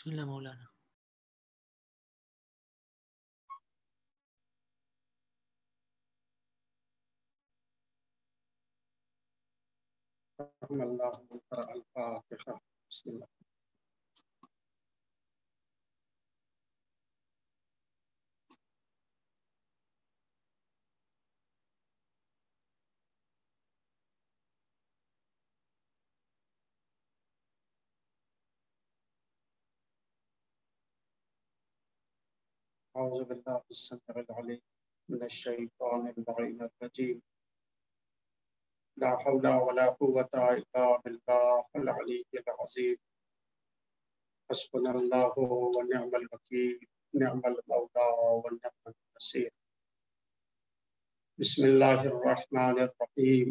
بسم اللہ مولانا۔ اللہ الفاتحہ۔ بسم اللہ۔ اعوذ باللہ السمیع العلیم من الشیطان اللعین الرجیم۔ لا حول ولا قوة الا باللہ العلی العظیم۔ حسبنا اللہ ونعم الوکیل، نعم المولا ونعم النصیر۔ بسم اللہ الرحمن الرحیم۔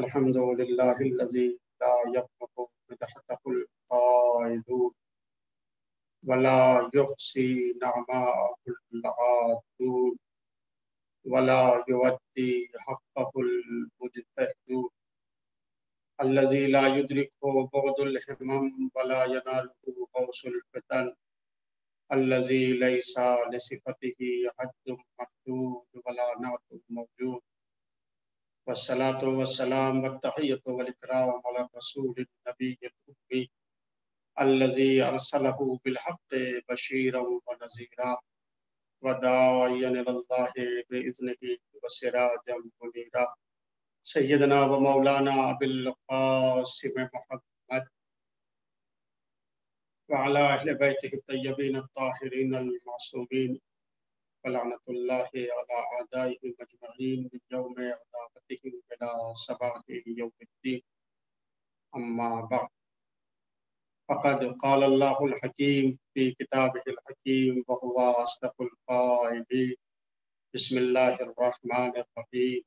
الحمد للہ الذی لا یبلغ مدحته القائلون ولا يحصي نعماءه العادون ولا يودي حقه المجتهدون الذي لا يدركه بعد الهمم ولا يناله غوص الفتن الذي ليس لصفته حد محدود ولا نعت موجود، والصلاة والسلام والتحية والإكرام على الرسول النبي الأمي الذي أرسله بالحق بشيرا ونذيرا وداعيا إلى الله بإذنه وسراجا منيرا، سيدنا ومولانا أبي القاسم محمد وعلى أهل بيته الطيبين الطاهرين المعصومين، ولعنة الله على أعدائهم أجمعين من يوم عداوتهم إلى صباح يوم الدين، أما بعد، فقد قال الله الحكيم في كتابه الحكيم وهو أصدق القائلين، بسم الله الرحمن الرحيم،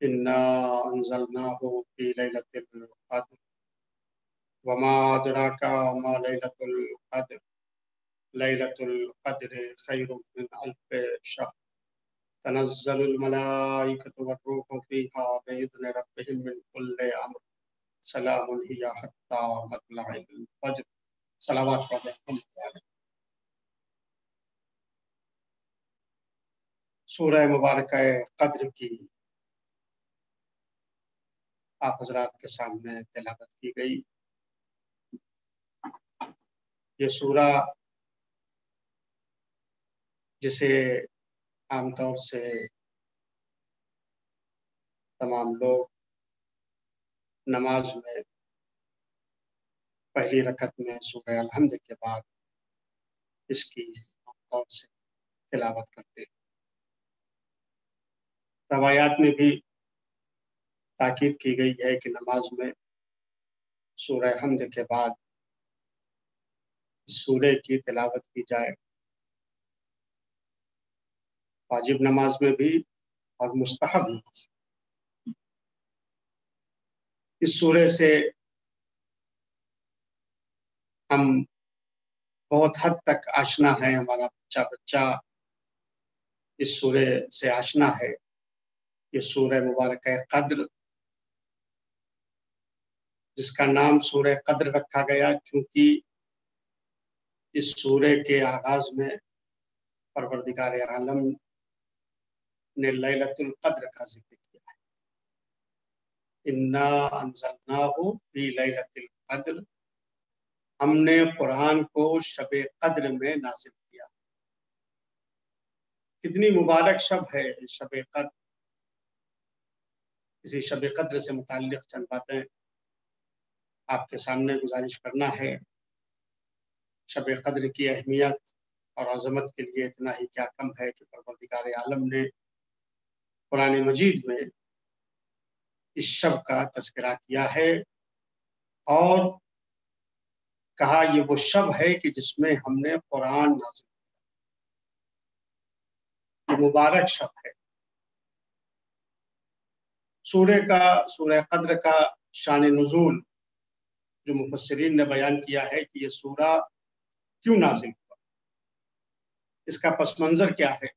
إنا أنزلناه في ليلة القدر وما أدراك ما ليلة القدر، ليلة القدر خير من ألف شهر، تنزل الملائكة والروح فيها بإذن ربهم من كل أمر، سلام هي حتى مطلع الفجر۔ صلوات پڑھیں۔ سورہ مبارکہ قدر کی آپ حضرات کے سامنے تلاوت کی گئی۔ یہ سورہ جسے عام طور سے تمام لوگ نماز میں پہلی رکعت میں سورہ الحمد کے بعد اس کی عام طور سے تلاوت کرتے ہیں۔ روایات میں بھی تاکید کی گئی ہے کہ نماز میں سورہ حمد کے بعد اس سورہ کی تلاوت کی جائے، واجب نماز میں بھی اور مستحب نماز میں۔ اس سورہ سے ہم بہت حد تک آشنا ہے، ہمارا بچہ اس سورہ سے آشنا ہے۔ یہ سورہ مبارکہ قدر، جس کا نام سورہ قدر رکھا گیا چونکہ اس سورہ کے آغاز میں پروردگار عالم نے لیلۃ القدر کا ذکر کیا ہے۔ انا انزلناہ فی لیلۃ القدر، ہم نے قرآن کو شب قدر میں نازل کیا۔ کتنی مبارک شب ہے شب قدر۔ اسی شب قدر سے متعلق چند باتیں آپ کے سامنے گزارش کرنا ہے۔ شب قدر کی اہمیت اور عظمت کے لیے اتنا ہی کیا کم ہے کہ پروردگار عالم نے قرآن مجید میں اس شب کا تذکرہ کیا ہے اور کہا یہ وہ شب ہے کہ جس میں ہم نے قرآن نازل کیا۔ یہ مبارک شب ہے۔ سورہ قدر کا شان نزول جو مفسرین نے بیان کیا ہے کہ یہ سورہ کیوں نازل ہوا، اس کا پس منظر کیا ہے۔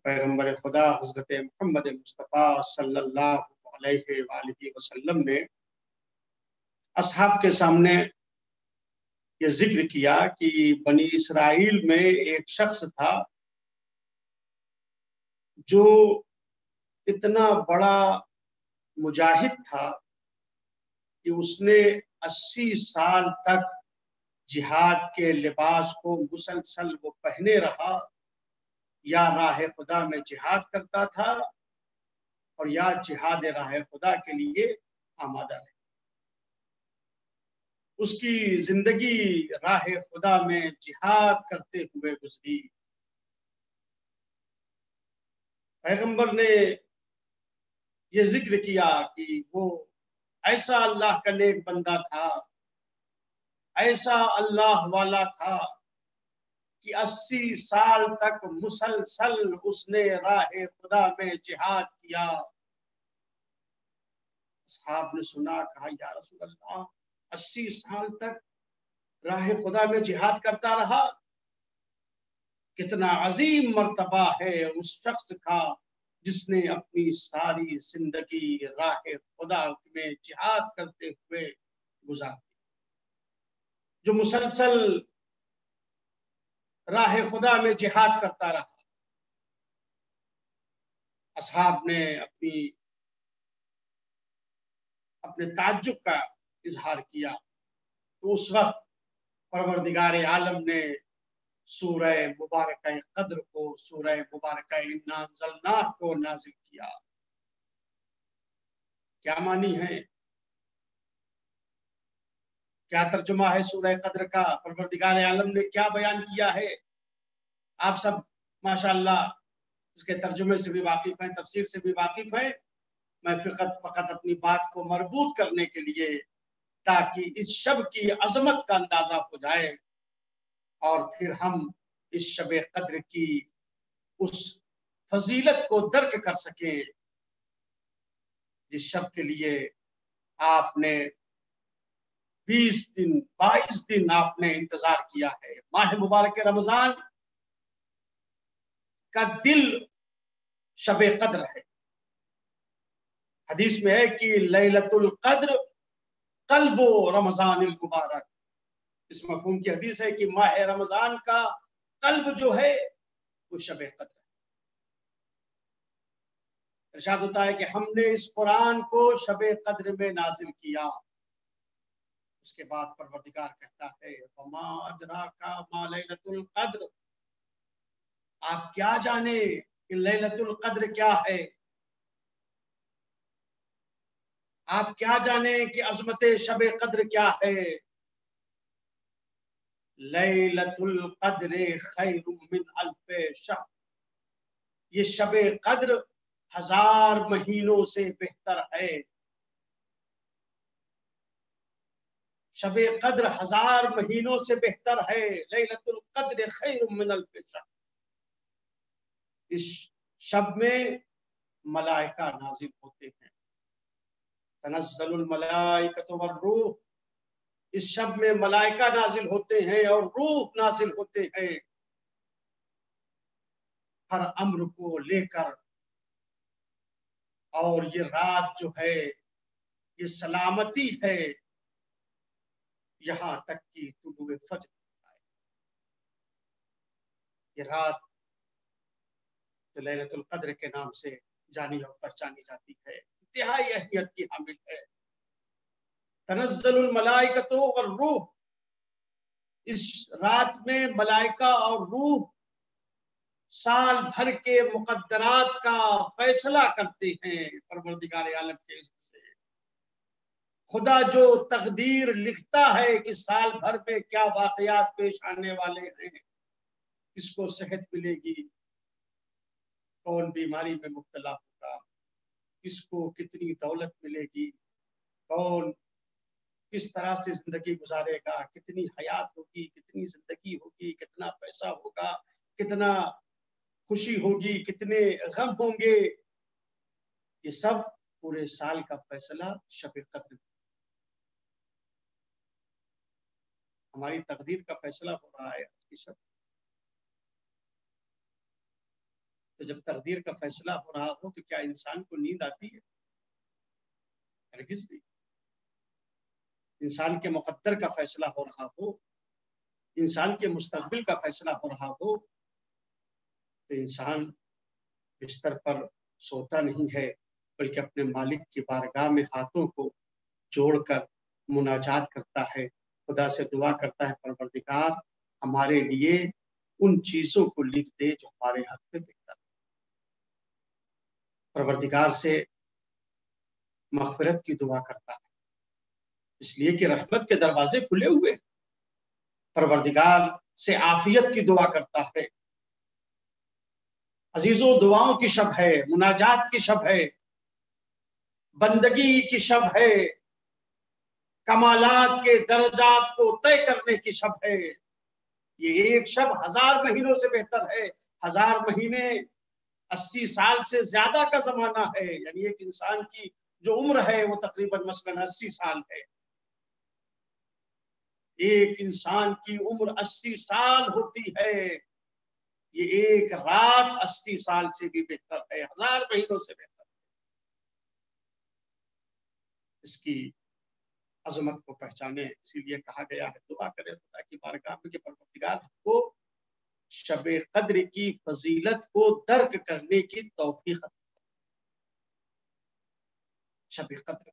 پیغمبر خدا حضرت محمد مصطفیٰ صلی اللہ علیہ وآلہ وسلم نے اصحاب کے سامنے یہ ذکر کیا کہ بنی اسرائیل میں ایک شخص تھا جو اتنا بڑا مجاہد تھا کہ اس نے 80 سال تک جہاد کے لباس کو مسلسل وہ پہنے رہا، یا راہ خدا میں جہاد کرتا تھا اور یا جہاد راہ خدا کے لیے آمادہ رہے۔ اس کی زندگی راہ خدا میں جہاد کرتے ہوئے گزری۔ پیغمبر نے یہ ذکر کیا کہ وہ ایسا اللہ کا نیک بندہ تھا، ایسا اللہ والا تھا کہ 80 سال تک مسلسل اس نے راہ خدا میں جہاد کیا۔ اصحاب نے سنا، کہا یا رسول اللہ 80 سال تک راہ خدا میں جہاد کرتا رہا، کتنا عظیم مرتبہ ہے اس شخص کا جس نے اپنی ساری زندگی راہ خدا میں جہاد کرتے ہوئے گزار دی، جو مسلسل راہ خدا میں جہاد کرتا رہا۔ اصحاب نے اپنے تعجب کا اظہار کیا، تو اس وقت پروردگار عالم نے سورہ مبارکہ قدر کو، سورہ مبارکہ انا انزلناہ کو نازل کیا۔ کیا معنی ہے، کیا ترجمہ ہے سورہ قدر کا؟ پروردگار عالم نے کیا بیان کیا ہے؟ آپ سب ماشاءاللہ اس کے ترجمے سے بھی واقف ہیں، تفسیر سے بھی واقف ہیں۔ میں فقط اپنی بات کو مربوط کرنے کے لیے، تاکہ اس شب کی عظمت کا اندازہ ہو جائے اور پھر ہم اس شب قدر کی اس فضیلت کو درک کر سکیں جس شب کے لیے آپ نے 22 دن آپ نے انتظار کیا ہے۔ ماہ مبارک رمضان کا دل شب قدر ہے۔ حدیث میں ہے کہ لیلۃ القدر قلب رمضان المبارک، اس مفہوم کی حدیث ہے کہ ماہ رمضان کا قلب جو ہے وہ شب قدر ہے۔ ارشاد ہوتا ہے کہ ہم نے اس قرآن کو شب قدر میں نازل کیا۔ اس کے بعد پروردگار کہتا ہے وما ادراک ما لیلۃ القدر، آپ کیا جانے کہ لیلۃ القدر کیا ہے؟ آپ کیا جانیں کہ عظمت شب قدر کیا ہے؟ لیلۃ القدر خیر من الف شہر، یہ شب قدر 1000 مہینوں سے بہتر ہے۔ شب قدر 1000 مہینوں سے بہتر ہے۔ لیلۃ القدر خیر من الف شہر، اس شب میں ملائکہ نازل ہوتے ہیں۔ تنزل الملائکۃ والروح، اس شب میں ملائکہ نازل ہوتے ہیں اور روح نازل ہوتے ہیں، ہر امر کو لے کر۔ اور یہ رات جو ہے یہ سلامتی ہے یہاں تک کہ طلوع فجر آئے۔ یہ رات جو لیلۃ القدر کے نام سے جانی اور پہچانی جاتی ہے، انتہائی اہمیت کی حامل ہے۔ تنزل الملائکۃ والروح، اس رات میں ملائکہ اور روح سال بھر کے مقدرات کا فیصلہ کرتے ہیں پروردگار عالم کے عزت سے۔ خدا جو تقدیر لکھتا ہے کہ سال بھر میں کیا واقعات پیش آنے والے ہیں، کس کو صحت ملے گی، کون بیماری میں مبتلا ہوگا، کس کو کتنی دولت ملے گی، کون کس طرح سے زندگی گزارے گا، کتنی حیات ہوگی، کتنی زندگی ہوگی، کتنا پیسہ ہوگا، کتنا خوشی ہوگی، کتنے غم ہوں گے، یہ سب پورے سال کا فیصلہ شب قدر میں۔ ہماری تقدیر کا فیصلہ ہو رہا ہے آج کی شب۔ تو جب تقدیر کا فیصلہ ہو رہا ہو تو کیا انسان کو نیند آتی ہے؟ ہرگز نہیں۔ انسان کے مقدر کا فیصلہ ہو رہا ہو انسان کے مستقبل کا فیصلہ ہو رہا ہو تو انسان بستر پر سوتا نہیں ہے، بلکہ اپنے مالک کی بارگاہ میں ہاتھوں کو جوڑ کر مناجات کرتا ہے، خدا سے دعا کرتا ہے پروردگار ہمارے لیے ان چیزوں کو لکھ دے جو ہمارے حق میں بہتر ہے۔ پروردگار سے مغفرت کی دعا کرتا ہے، اس لیے کہ رحمت کے دروازے کھلے ہوئے ہیں۔ پروردگار سے عافیت کی دعا کرتا ہے۔ عزیزوں، دعاؤں کی شب ہے، مناجات کی شب ہے، بندگی کی شب ہے، کمالات کے درجات کو طے کرنے کی شب ہے۔ یہ ایک شب 1000 مہینوں سے بہتر ہے۔ 1000 مہینے 80 سال سے زیادہ کا زمانہ ہے، یعنی ایک انسان کی جو عمر ہے وہ تقریباً مثلاً 80 سال ہے۔ ایک انسان کی عمر 80 سال ہوتی ہے، یہ ایک رات 80 سال سے بھی بہتر ہے، 1000 مہینوں سے بہتر ہے۔ اس کی عظمت کو پہچانے، اسی لیے کہا گیا ہے دعا کرے خدا کی بارگاہ میں کہ پروردگار کو شب قدر کی فضیلت کو درک کرنے کی توفیق عطا۔ شب قدر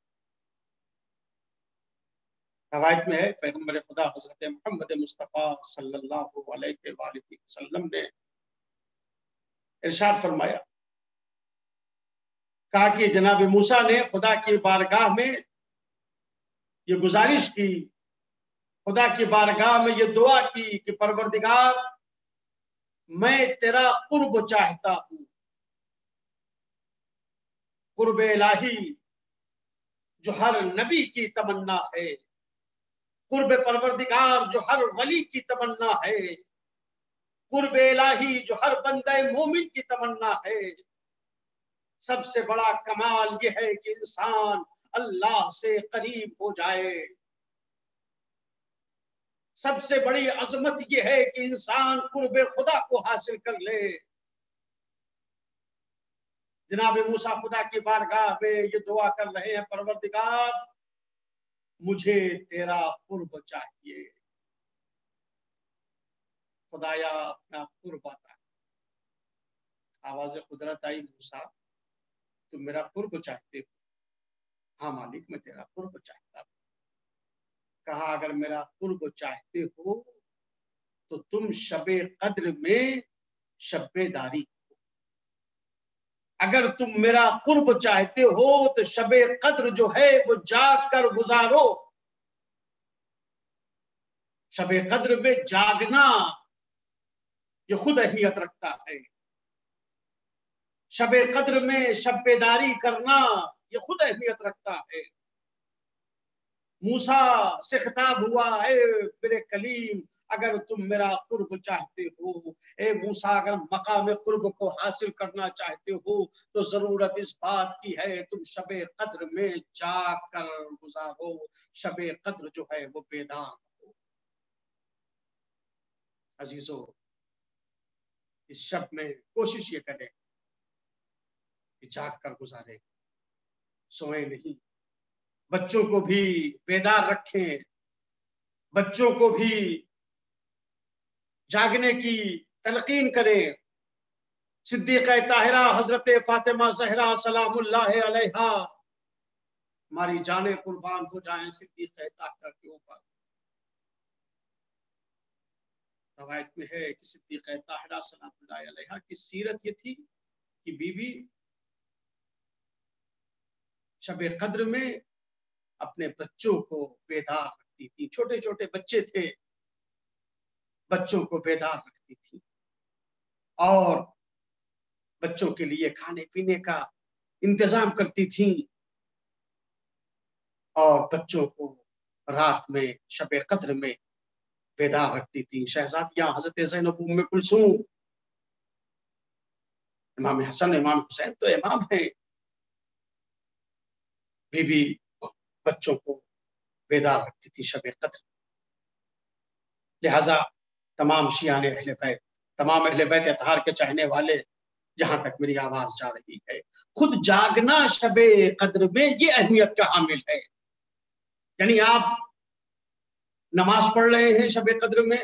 روایت میں ہے، پیغمبر خدا حضرت محمد مصطفیٰ صلی اللہ علیہ وآلہ وسلم نے ارشاد فرمایا، کہا کہ جناب موسیٰ نے خدا کی بارگاہ میں یہ گزارش کی، خدا کی بارگاہ میں یہ دعا کی کہ پروردگار میں تیرا قرب چاہتا ہوں، قرب الہی جو ہر نبی کی تمنا ہے، قرب پروردگار جو ہر ولی کی تمنا ہے، قرب الہی جو ہر بندہ مومن کی تمنا ہے۔ سب سے بڑا کمال یہ ہے کہ انسان اللہ سے قریب ہو جائے۔ سب سے بڑی عظمت یہ ہے کہ انسان قرب خدا کو حاصل کر لے۔ جناب موسیٰ خدا کی بارگاہ میں یہ دعا کر رہے ہیں، پروردگار مجھے تیرا قرب چاہیے، خدایا اپنا قرب عطا۔ آواز قدرت آئی، موسیٰ تم میرا قرب چاہتے ہو؟ ہاں مالک میں تیرا قرب چاہتا ہوں۔ کہا اگر میرا قرب چاہتے ہو تو تم شب قدر میں شب بیداری کرو۔ اگر تم میرا قرب چاہتے ہو تو شب قدر جو ہے وہ جاگ کر گزارو۔ شب قدر میں جاگنا یہ خود اہمیت رکھتا ہے، شب قدر میں شب بیداری کرنا یہ خود اہمیت رکھتا ہے۔ موسیٰ سے خطاب ہوا، اے میرے کلیم اگر تم میرا قرب چاہتے ہو، اے موسیٰ اگر مقام قرب کو حاصل کرنا چاہتے ہو تو ضرورت اس بات کی ہے تم شب قدر میں جاگ کر گزارو، شب قدر جو ہے وہ بیدار ہو۔ عزیزو، اس شب میں کوشش یہ کریں کہ جاگ کر گزارے، سوئیں نہیں۔ بچوں کو بھی بیدار رکھیں، بچوں کو بھی جاگنے کی تلقین کریں۔ صدیقہ طاہرہ حضرت فاطمہ زہرا سلام اللہ علیہا ہماری جانیں قربان ہو جائیں صدیقہ طاہرہ کے اوپر۔ روایت میں ہے کہ صدیقہ طاہرہ سلام اللہ علیہا کی سیرت یہ تھی کہ بی بی شب قدر میں اپنے بچوں کو بیدار رکھتی تھی۔ چھوٹے چھوٹے بچے تھے، بچوں کو بیدار رکھتی تھی اور بچوں کے لیے کھانے پینے کا انتظام کرتی تھیں اور بچوں کو رات میں شب قدر میں بیدار رکھتی تھی۔ شہزادیاں حضرت زینب ام کلثوم، امام حسن امام حسین تو امام ہیں، بی بی بچوں کو بیدار رکھتی تھی شب قدر۔ لہذا تمام شیعان اہل بیت، تمام اہل بیت اطہار کے چاہنے والے، جہاں تک میری آواز جا رہی ہے، خود جاگنا شب قدر میں یہ اہمیت کا حامل ہے۔ یعنی آپ نماز پڑھ رہے ہیں شب قدر میں،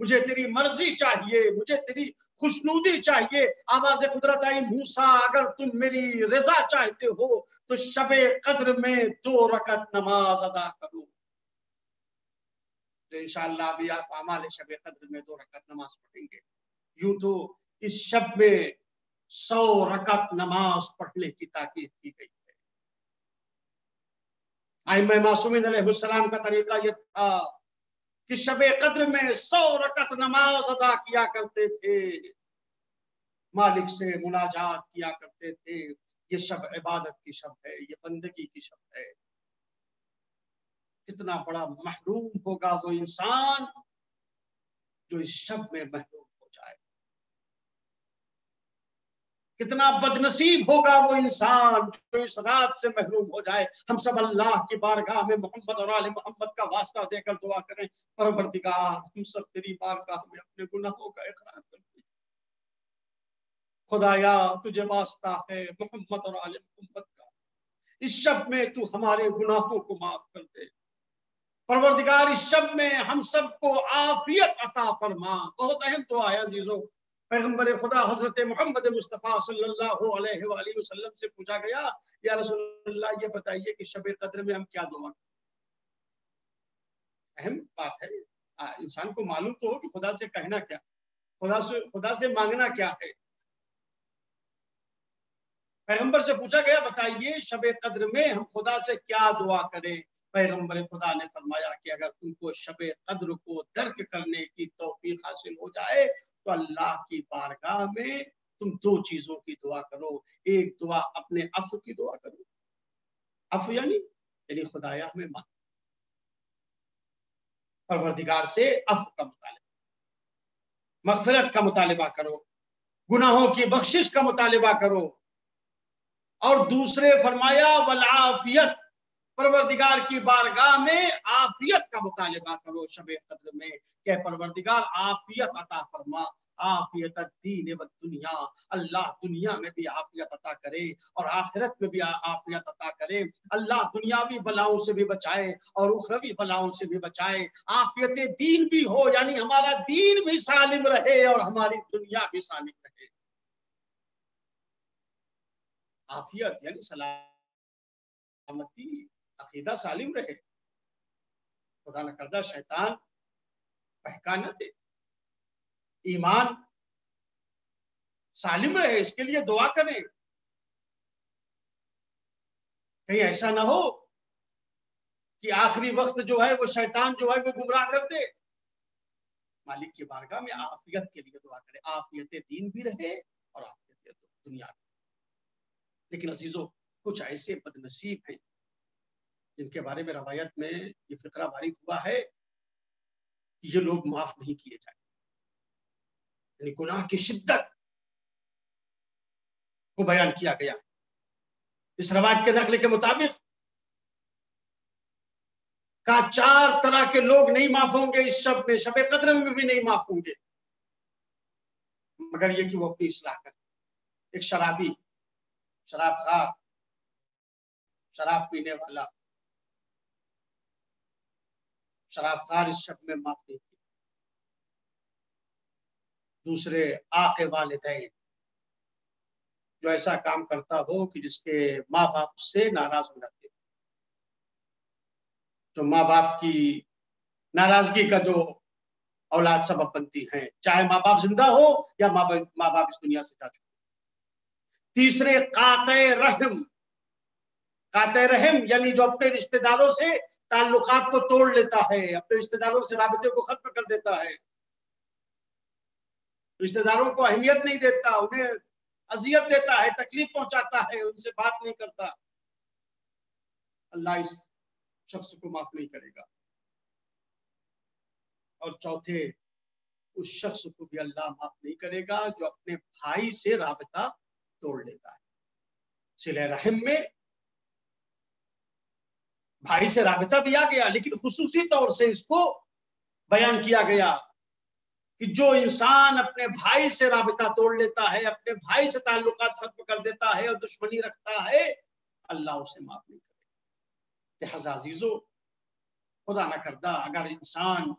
مجھے تیری مرضی چاہیے، مجھے تیری خوشنودی چاہیے۔ آواز قدرت آئی، موسیٰ اگر تم میری رضا چاہتے ہو تو شب قدر میں 2 رکعت نماز ادا کرو۔ تو انشاءاللہ ابھی آپ اعمال شب قدر میں 2 رکعت نماز پڑھیں گے۔ یوں تو اس شب میں 100 رکعت نماز پڑھنے کی تاکید کی گئی ہے۔ ائمہ معصومین علیہ السلام کا طریقہ یہ تھا کہ شب قدر میں 100 رکعت نماز ادا کیا کرتے تھے، مالک سے مناجات کیا کرتے تھے۔ یہ شب عبادت کی شب ہے، یہ بندگی کی شب ہے۔ کتنا بڑا محروم ہوگا وہ انسان جو اس شب میں محروم ہو جائے، کتنا بدنصیب ہوگا وہ انسان جو اس رات سے محروم ہو جائے۔ ہم سب اللہ کی بارگاہ میں محمد اور آل محمد کا واسطہ دے کر دعا کریں، پروردگار ہم سب تیری بارگاہ میں اپنے گناہوں کا اقرار کرتے ہیں۔ خدایا تجھے واسطہ ہے محمد اور آل محمد کا، اس شب میں تو ہمارے گناہوں کو معاف کر دے۔ پروردگار اس شب میں ہم سب کو عافیت عطا فرما۔ بہت اہم دعا ہے عزیزوں۔ پیغمبر خدا حضرت محمد مصطفیٰ صلی اللہ علیہ وآلہ وسلم سے پوچھا گیا، یا رسول اللہ یہ بتائیے کہ شب قدر میں ہم کیا دعا کریں؟ اہم بات ہے، انسان کو معلوم تو ہو کہ خدا سے کہنا کیا، خدا سے مانگنا کیا ہے۔ پیغمبر سے پوچھا گیا بتائیے شب قدر میں ہم خدا سے کیا دعا کریں؟ پیغمبر خدا نے فرمایا کہ اگر تم کو شب قدر کو درک کرنے کی توفیق حاصل ہو جائے تو اللہ کی بارگاہ میں تم 2 چیزوں کی دعا کرو۔ ایک دعا اپنے عفو کی دعا کرو، عفو یعنی خدایا ہمیں معاف، پروردگار سے عفو کا مطالبہ، مغفرت کا مطالبہ کرو، گناہوں کی بخشش کا مطالبہ کرو۔ اور دوسرے فرمایا والعافیت، پروردگار کی بارگاہ میں عافیت کا مطالبہ کرو شب قدر میں کہ پروردگار عافیت عطا فرما، عافیت الدین و دنیا، اللہ دنیا میں بھی عافیت عطا کرے اور آخرت میں بھی عافیت عطا کرے۔ اللہ دنیاوی بلاؤں سے بھی بچائے اور اخروی بلاؤں سے بھی بچائے۔ عافیت دین بھی ہو، یعنی ہمارا دین بھی سالم رہے اور ہماری دنیا بھی سالم رہے۔ عافیت یعنی سلامتی، عقیدہ سالم رہے، خدا نہ کردہ شیطان بہکا نہ دے، ایمان سالم رہے، اس کے لیے دعا کریں۔ کہیں ایسا نہ ہو کہ آخری وقت جو ہے وہ شیطان جو ہے وہ گمراہ کر دے۔ مالک کی بارگاہ میں عافیت کے لیے دعا کریں، عافیت دین بھی رہے اور عافیت دنیا بھی۔ لیکن عزیزو کچھ ایسے بدنصیب ہیں جن کے بارے میں روایت میں یہ فقرہ وارد ہوا ہے کہ یہ لوگ معاف نہیں کیے جائیں، یعنی گناہ کی شدت کو بیان کیا گیا۔ اس روایت کے نقل کے مطابق کا 4 طرح کے لوگ نہیں معاف ہوں گے اس شب میں، شب قدر میں بھی نہیں معاف ہوں گے، مگر یہ کہ وہ اپنی اصلاح کریں۔ ایک شرابی، شراب خور، شراب پینے والا، شراب خور اس شب میں معاف نہیں کیا۔ دوسرے عاق والدین، جو ایسا کام کرتا ہو کہ جس کے ماں باپ اس سے ناراض ہو جاتے، جو ماں باپ کی ناراضگی کا جو اولاد سبب بنتی ہیں، چاہے ماں باپ زندہ ہو یا ماں باپ اس دنیا سے جا چکے۔ تیسرے قاطع رحم، قاطع رحم یعنی جو اپنے رشتہ داروں سے تعلقات کو توڑ لیتا ہے، اپنے رشتہ داروں سے رابطے کو ختم کر دیتا ہے، رشتہ داروں کو اہمیت نہیں دیتا، انہیں اذیت دیتا ہے، تکلیف پہنچاتا ہے، ان سے بات نہیں کرتا۔ اللہ اس شخص کو معاف نہیں کرے گا۔ اور چوتھے اس شخص کو بھی اللہ معاف نہیں کرے گا جو اپنے بھائی سے رابطہ توڑ لیتا ہے۔ صلہ رحم میں بھائی سے رابطہ بھی آ گیا، لیکن خصوصی طور سے اس کو بیان کیا گیا کہ جو انسان اپنے بھائی سے رابطہ توڑ لیتا ہے، اپنے بھائی سے تعلقات ختم کر دیتا ہے اور دشمنی رکھتا ہے، اللہ اسے معاف نہیں کرے گا۔ لہذا عزیزو خدا نہ کردہ اگر انسان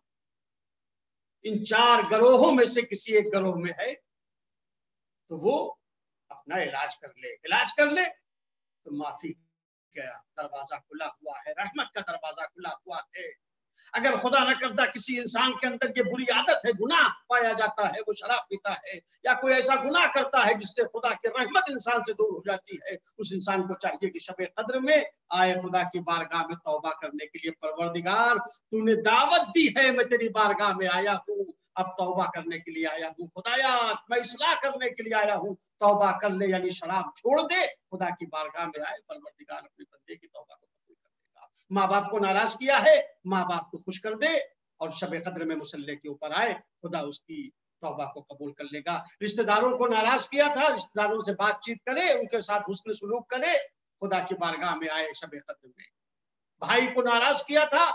ان 4 گروہوں میں سے کسی ایک گروہ میں ہے تو وہ اپنا علاج کر لے تو معافی کا دروازہ کھلا ہوا ہے، رحمت کا دروازہ کھلا ہوا ہے۔ اگر خدا نہ کرتا کسی انسان کے اندر یہ بری عادت ہے، گناہ پایا جاتا ہے، وہ شراب پیتا ہے یا کوئی ایسا گناہ کرتا ہے جس سے خدا کی رحمت انسان سے دور ہو جاتی ہے، اس انسان کو چاہیے کہ شب قدر میں آئے خدا کی بارگاہ میں توبہ کرنے کے لیے، پروردگار تو نے دعوت دی ہے، میں تیری بارگاہ میں آیا ہوں، اب توبہ کرنے کے لیے آیا ہوں، خدایا میں اصلاح کرنے کے لیے آیا ہوں، توبہ کر لے، یعنی شراب چھوڑ دے، خدا کی بارگاہ میں آئے، پروردگار اپنے بندے کی توبہ کو قبول کر لے گا۔ ماں باپ کو ناراض کیا ہے، ماں باپ کو خوش کر دے اور شب قدر میں مصلی کے اوپر آئے، خدا اس کی توبہ کو قبول کر لے گا۔ رشتہ داروں کو ناراض کیا تھا، رشتہ داروں سے بات چیت کرے، ان کے ساتھ حسن سلوک کرے، خدا کی بارگاہ میں آئے شب قدر میں۔ بھائی کو ناراض کیا تھا،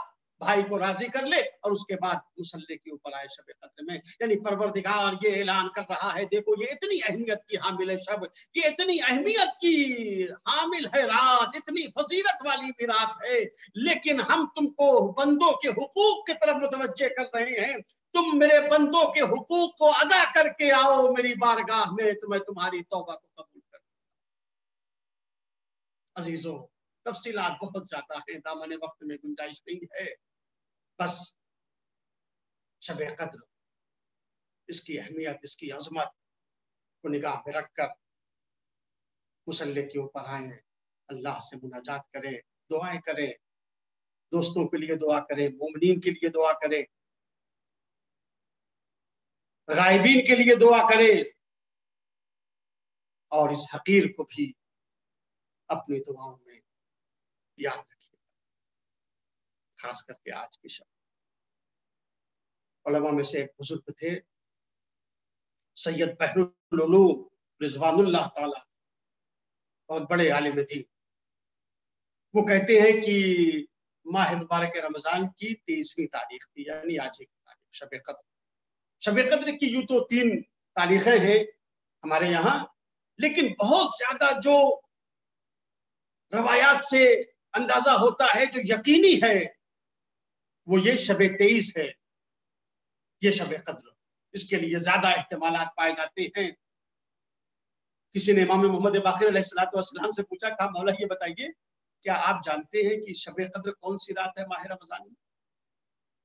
بھائی کو راضی کر لے اور اس کے بعد مصلی کے اوپر آئے شب قدر میں۔ یعنی پروردگار یہ اعلان کر رہا ہے، دیکھو یہ اتنی اہمیت کی حامل ہے شب، یہ اتنی اہمیت کی حامل ہے رات، اتنی فضیلت والی بھی رات ہے، لیکن ہم تم کو بندوں کے حقوق کی طرف متوجہ کر رہے ہیں، تم میرے بندوں کے حقوق کو ادا کر کے آؤ میری بارگاہ میں، تو میں تمہاری توبہ کو قبول کروں۔ عزیزوں، تفصیلات بہت زیادہ ہیں، دامن وقت میں گنجائش نہیں ہے، بس شب قدر، اس کی اہمیت، اس کی عظمت کو نگاہ میں رکھ کر مصلی کے اوپر آئیں، اللہ سے مناجات کریں، دعائیں کریں، دوستوں کے لیے دعا کریں، مومنین کے لیے دعا کریں، غائبین کے لیے دعا کریں، اور اس حقیر کو بھی اپنی دعاؤں میں یاد رکھیے، خاص کر کے آج کی شب۔ علماء میں سے ایک بزرگ تھے سید بحر العلوم رضوان اللہ تعالی، بہت بڑے عالم تھے۔ وہ کہتے ہیں کہ ماہ مبارک رمضان کی 23ویں تاریخ تھی، یعنی آج کی تاریخ شب قدر۔ شب قدر کی یوں تو 3 تاریخیں ہیں ہمارے یہاں، لیکن بہت زیادہ جو روایات سے اندازہ ہوتا ہے، جو یقینی ہے، وہ یہ شب 23 ہے، یہ شب قدر، اس کے لیے زیادہ احتمالات پائے جاتے ہیں۔ کسی نے امام محمد باقر علیہ السلام سے پوچھا، کہا مولا یہ بتائیے کیا آپ جانتے ہیں کہ شب قدر کون سی رات ہے ماہ رمضان میں؟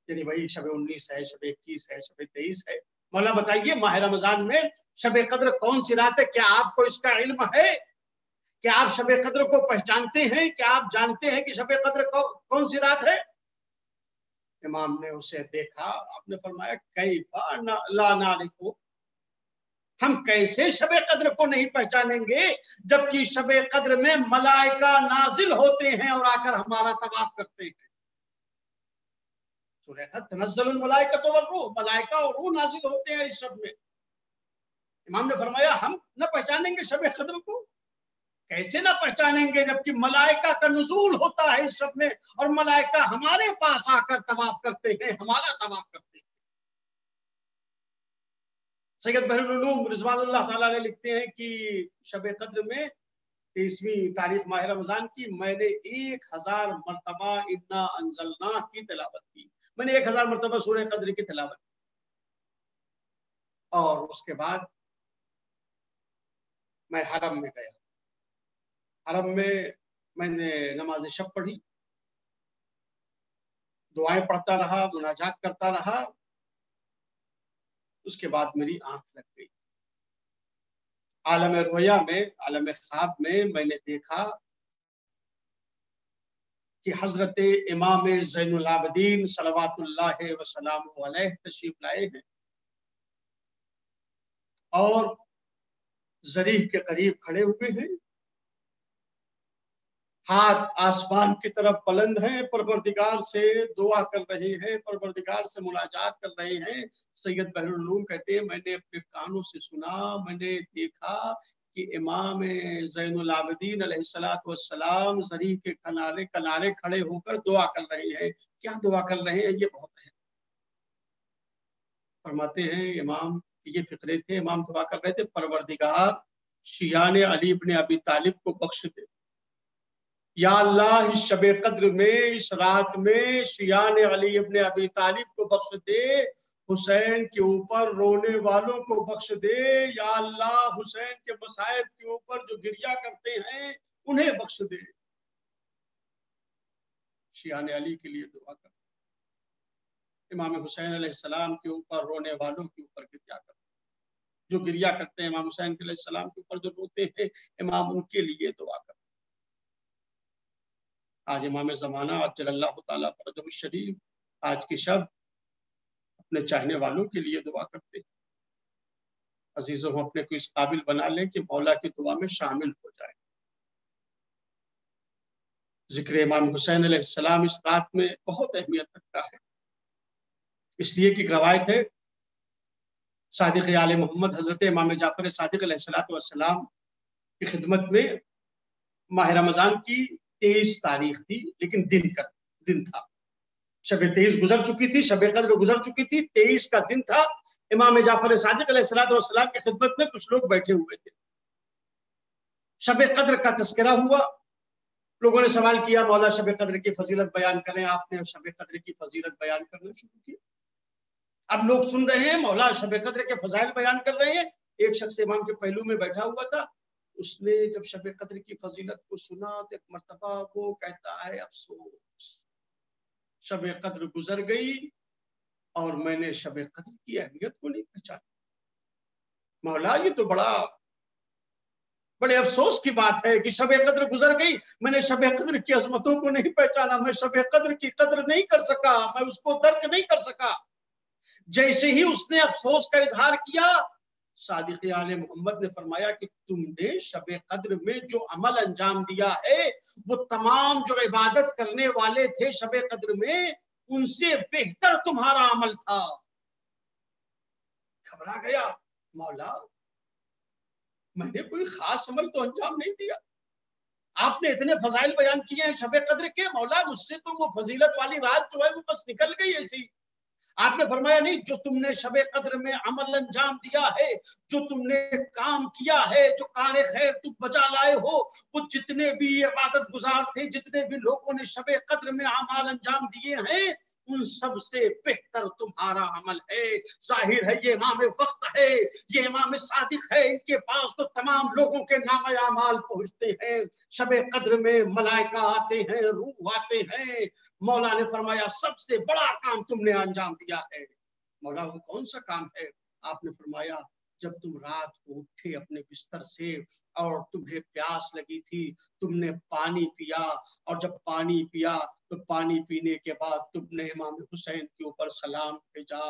یعنی وہی شب 19 ہے، شب 21 ہے، شب 23 ہے، مولا بتائیے ماہ رمضان میں شب قدر کون سی رات ہے؟ کیا آپ کو اس کا علم ہے؟ کیا آپ شب قدر کو پہچانتے ہیں؟ کیا آپ جانتے ہیں کہ شب قدر کون سی رات ہے؟ امام نے اسے دیکھا، آپ نے فرمایا کیف لا نعرف، ہم کیسے شب قدر کو نہیں پہچانیں گے جبکہ شب قدر میں ملائکہ نازل ہوتے ہیں اور آ کر ہمارا طواف کرتے ہیں۔ سورہ تنزل الملائکۃ والروح، ملائکہ اور روح نازل ہوتے ہیں اس شب میں۔ امام نے فرمایا ہم نہ پہچانیں گے شب قدر کو؟ کیسے نہ پہچانیں گے جبکہ ملائکہ کا نزول ہوتا ہے اس شب میں، اور ملائکہ ہمارے پاس آ کر طواف کرتے ہیں، ہمارا طواف کرتے ہیں۔ سید بحر العلوم رضوان اللہ تعالیٰ نے لکھتے ہیں کہ شب قدر میں 23ویں تاریخ ماہ رمضان کی میں نے 1000 مرتبہ انا انزلنا کی تلاوت کی، میں نے 1000 مرتبہ سورہ قدر کی تلاوت کی، اور اس کے بعد میں حرم میں گیا، حرم میں نے نماز شب پڑھی، دعائیں پڑھتا رہا، مناجات کرتا رہا، اس کے بعد میری آنکھ لگ گئی۔ عالم رویا میں، عالم خواب میں نے دیکھا کہ حضرت امام زین العابدین صلوات اللہ وسلام علیہ تشریف لائے ہیں اور ذریح کے قریب کھڑے ہوئے ہیں، ہاتھ آسمان کی طرف بلند ہیں، پروردگار سے دعا کر رہے ہیں، پروردگار سے مناجات کر رہے ہیں۔ سید بحر العلوم کہتے ہیں میں نے اپنے کانوں سے سنا، میں نے دیکھا کہ امام زین العابدین علیہ السلام ذریح کے کنارے کھڑے ہو کر دعا کر رہے ہیں۔ کیا دعا کر رہے ہیں یہ بہت ہے۔ فرماتے ہیں امام یہ فقرے تھے، امام دعا کر رہے تھے پروردگار شیعان علی ابن ابی طالب کو بخش دے، یا اللہ اس شب قدر میں، اس رات میں شیعان علی ابن ابی طالب کو بخش دے، حسین کے اوپر رونے والوں کو بخش دے، یا اللہ حسین کے مصائب کے اوپر جو گریہ کرتے ہیں انہیں بخش دے۔ شیعان علی کے لیے دعا کر، امام حسین علیہ السلام کے اوپر رونے والوں کے اوپر گریہ کر، جو گریہ کرتے ہیں امام حسین علیہ السلام کے اوپر جو روتے ہیں امام ان کے لیے دعا کر۔ آج امام زمانہ عجل اللہ تعالیٰ فرجہ الشریف آج کی شب اپنے چاہنے والوں کے لیے دعا کرتے ہیں۔ عزیزوں ہم اپنے کو اس قابل بنا لیں کہ مولا کی دعا میں شامل ہو جائے۔ ذکر امام حسین علیہ السلام اس رات میں بہت اہمیت رکھتا ہے، اس لیے کہ روایت ہے صادق آل محمد حضرت امام جعفر صادق علیہ السلام کی خدمت میں ماہ رمضان کی 23 تاریخ تھی، لیکن دن تھا، شب 23 گزر چکی تھی، شب قدر گزر چکی تھی، 23 کا دن تھا۔ امام جعفر صادق علیہ السلام کی خدمت میں کچھ لوگ بیٹھے ہوئے تھے، شب قدر کا تذکرہ ہوا، لوگوں نے سوال کیا مولا شب قدر کی فضیلت بیان کریں، آپ نے شب قدر کی فضیلت بیان کرنا شروع کیا۔ اب لوگ سن رہے ہیں مولا شب قدر کے فضائل بیان کر رہے ہیں، ایک شخص امام کے پہلو میں بیٹھا ہوا تھا، اس نے جب شب قدر کی فضیلت کو سنا تو ایک مرتبہ وہ کہتا ہے افسوس شب قدر گزر گئی اور میں نے شب قدر کی اہمیت کو نہیں پہچانا۔ مولا یہ تو بڑے افسوس کی بات ہے کہ شب قدر گزر گئی، میں نے شب قدر کی عظمتوں کو نہیں پہچانا، میں شب قدر کی قدر نہیں کر سکا، میں اس کو درک نہیں کر سکا۔ جیسے ہی اس نے افسوس کا اظہار کیا، صادق آل محمد نے فرمایا کہ تم نے شب قدر میں جو عمل انجام دیا ہے وہ تمام جو عبادت کرنے والے تھے شب قدر میں ان سے بہتر تمہارا عمل تھا۔ گھبرا گیا، مولا میں نے کوئی خاص عمل تو انجام نہیں دیا، آپ نے اتنے فضائل بیان کیے ہیں شب قدر کے، مولا مجھ سے تو وہ فضیلت والی رات جو ہے وہ بس نکل گئی ایسی۔ آپ نے فرمایا نہیں، جو تم نے شب قدر میں عمل انجام دیا ہے، جو تم نے کام کیا ہے، جو کار خیر تم بجا لائے ہو، وہ جتنے بھی عبادت گزار تھے، جتنے بھی لوگوں نے شب قدر میں اعمال انجام دیے ہیں ان سب سے بہتر تمہارا عمل ہے۔ ظاہر ہے یہ امام وقت ہے، یہ امام صادق ہے، ان کے پاس تو تمام لوگوں کے نام اعمال پہنچتے ہیں، شب قدر میں ملائکہ آتے ہیں، روح آتے ہیں۔ مولا نے فرمایا سب سے بڑا کام تم نے انجام دیا ہے۔ مولا وہ کون سا کام ہے؟ آپ نے فرمایا جب تم رات کو اٹھے اپنے بستر سے اور تمہیں پیاس لگی تھی، تم نے پانی پیا، اور جب پانی پیا تو پانی پینے کے بعد تم نے امام حسین کے اوپر سلام بھیجا،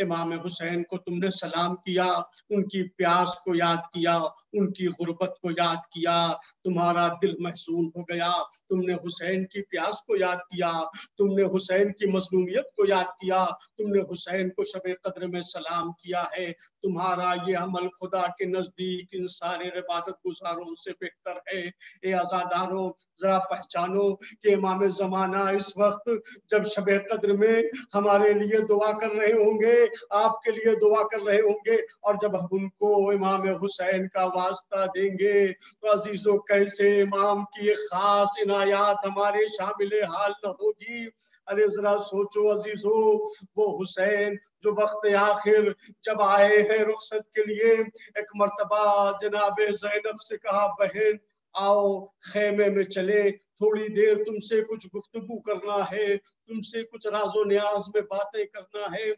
امام حسین کو تم نے سلام کیا، ان کی پیاس کو یاد کیا، ان کی غربت کو یاد کیا، تمہارا دل محزون ہو گیا، تم نے حسین کی پیاس کو یاد کیا، تم نے حسین کی مظلومیت کو یاد کیا، تم نے حسین کو شب قدر میں سلام کیا ہے، تمہارا یہ عمل خدا کے نزدیک ان سارے عبادت گزاروں سے بہتر ہے۔ اے عزاداروں ذرا پہچانو کہ امام زمانہ اس وقت جب شب قدر میں ہمارے لیے دعا کر رہے ہوں گے، آپ کے لیے دعا کر رہے ہوں گے، اور جب ہم ان کو امام حسین کا واسطہ دیں گے تو عزیزوں کیسے امام کی خاص عنایات ہمارے شامل حال نہ ہوگی۔ ارے ذرا سوچو عزیزوں، وہ حسین جو وقت آخر جب آئے ہیں رخصت کے لیے، ایک مرتبہ جناب زینب سے کہا بہن آؤ خیمے میں چلے، تھوڑی دیر تم سے کچھ گفتگو کرنا ہے، تم سے کچھ راز و نیاز میں باتیں کرنا ہے۔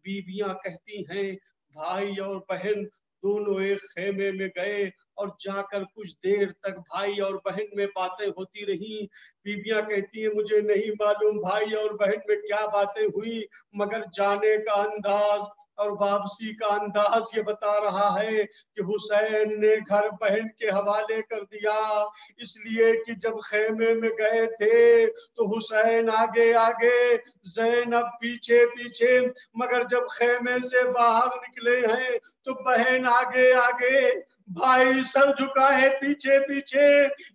بیویاں کہتی ہیں بھائی اور بہن دونوں ایک خیمے میں گئے اور جا کر کچھ دیر تک بھائی اور بہن میں باتیں ہوتی رہی۔ بیویاں کہتی ہیں مجھے نہیں معلوم بھائی اور بہن میں کیا باتیں ہوئی، مگر جانے کا انداز اور واپسی کا انداز یہ بتا رہا ہے کہ حسین نے گھر بہن کے حوالے کر دیا، اس لیے کہ جب خیمے میں گئے تھے تو حسین آگے آگے زینب پیچھے پیچھے، مگر جب خیمے سے باہر نکلے ہیں تو بہن آگے آگے بھائی سر جھکائے پیچھے پیچھے،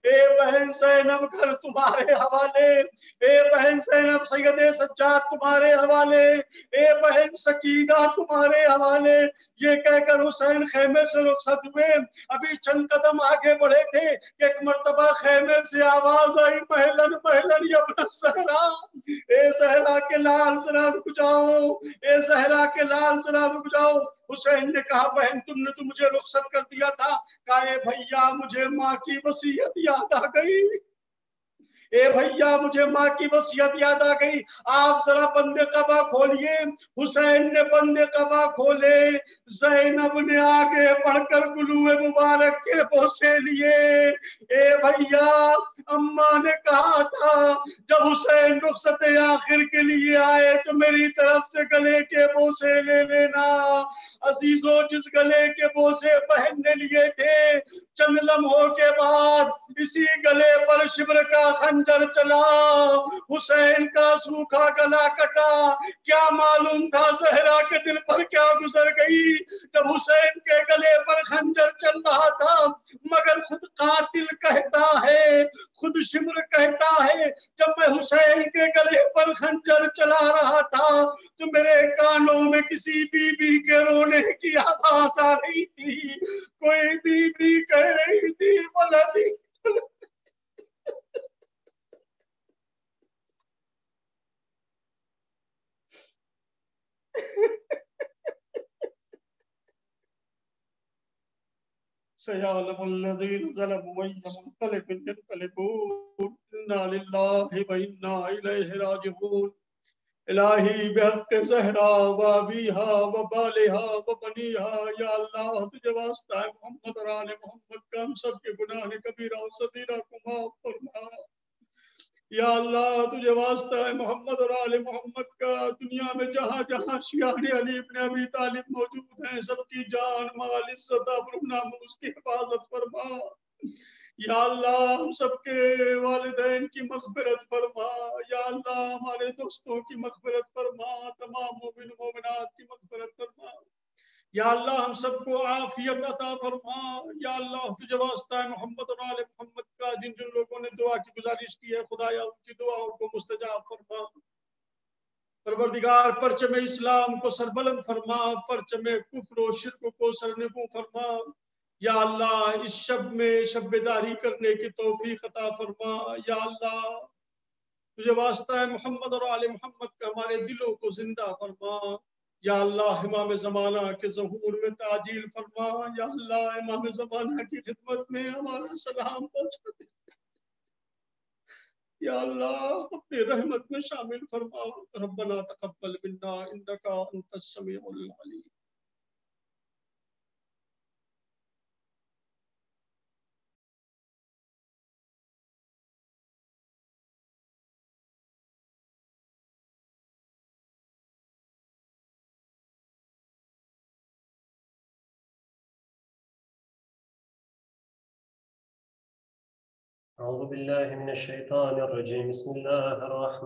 اے بہن زینب گھر تمہارے حوالے، اے بہن زینب سید سجاد تمہارے حوالے، اے بہن سکینہ تمہارے حوالے، یہ کہہ کر حسین خیمے سے رخصت ہوئے۔ ابھی چند قدم آگے بڑھے تھے، ایک مرتبہ خیمے سے آواز آئی، مہلن مہلن یا ابن زہرا، اے زہرا کے لال ذرا رک جاؤ، اے زہرا کے لال ذرا رک جاؤ۔ حسین نے کہا بہن تم نے تو مجھے رخصت کر دیا تھا۔ کہا اے بھیا مجھے ماں کی وصیت یاد آ گئی، اے بھیا مجھے ماں کی وصیت یاد آ گئی، آپ ذرا بندے قبا کھولیے۔ حسین نے بندے قبا کھولے، زینب نے آگے بڑھ کر گلوے مبارک کے بوسے لیے۔ اے بھیا اماں نے کہا تھا جب حسین رخصت آخر کے لیے آئے تو میری طرف سے گلے کے بوسے لے لینا۔ عزیزوں جس گلے کے بوسے بہن نے لیے تھے، چند لمحوں کے بعد اسی گلے پر شبر کا خنجر چلا، حسین کا سوکھا گلا کٹا۔ کیا معلوم تھا زہرا کے دل پر کیا گزر گئی جب حسین کے گلے پر خنجر چل رہا تھا، مگر خود قاتل کہتا ہے، خود شبر کہتا ہے جب میں حسین کے گلے پر خنجر چلا رہا تھا تو میرے کانوں میں کسی بی بی کے رونے کی آواز آ رہی تھی، کوئی بی بی کہہ رہی تھی ولدی سيعلم الذين ظلموا أي منقلب ينقلبون إنا لله وإنا إليه راجعون الہی بحق زہرا وابیہا وبالہا وبنیہا، یا اللہ تجھے واسطہ ہے محمد اور آل محمد کا ہم سب کے گناہ کبیرہ و صغیرہ کو معاف فرما۔ یا اللہ تجھے واسطہ ہے محمد اور آل محمد کا، دنیا میں جہاں جہاں شیعہ علی ابن ابی طالب موجود ہیں سب کی جان مال عزت آبرو ناموس کی حفاظت فرما۔ یا اللہ ہم سب کے والدین کی مغفرت فرما، یا اللہ ہمارے دوستوں کی مغفرت فرما، تمام مومن و مومنات کی مغفرت فرما۔ یا اللہ ہم سب کو عافیت عطا فرما۔ یا اللہ تجھے واسطہ ہے محمد اور آل محمد کا، جن جن لوگوں نے دعا کی گزارش کی ہے خدایا ان کی دعاؤں کو مستجاب فرما۔ پروردگار پرچم اسلام کو سربلند فرما، پرچم کفر و شرک کو سرنگوں فرما۔ یا اللہ اس شب میں شب بیداری کرنے کی توفیق عطا فرما۔ یا اللہ تجھے واسطہ ہے محمد اور آل محمد کا، ہمارے دلوں کو زندہ فرما۔ یا اللہ امام زمانہ کے ظہور میں تعجیل فرما۔ یا اللہ امام زمانہ کی خدمت میں ہمارا سلام پہنچا دے۔ یا اللہ اپنی رحمت میں شامل فرما۔ ربنا تقبل منا انک انت السمیع العلیم۔ أعوذ بالله من الشيطان الرجيم بسم الله الرحمن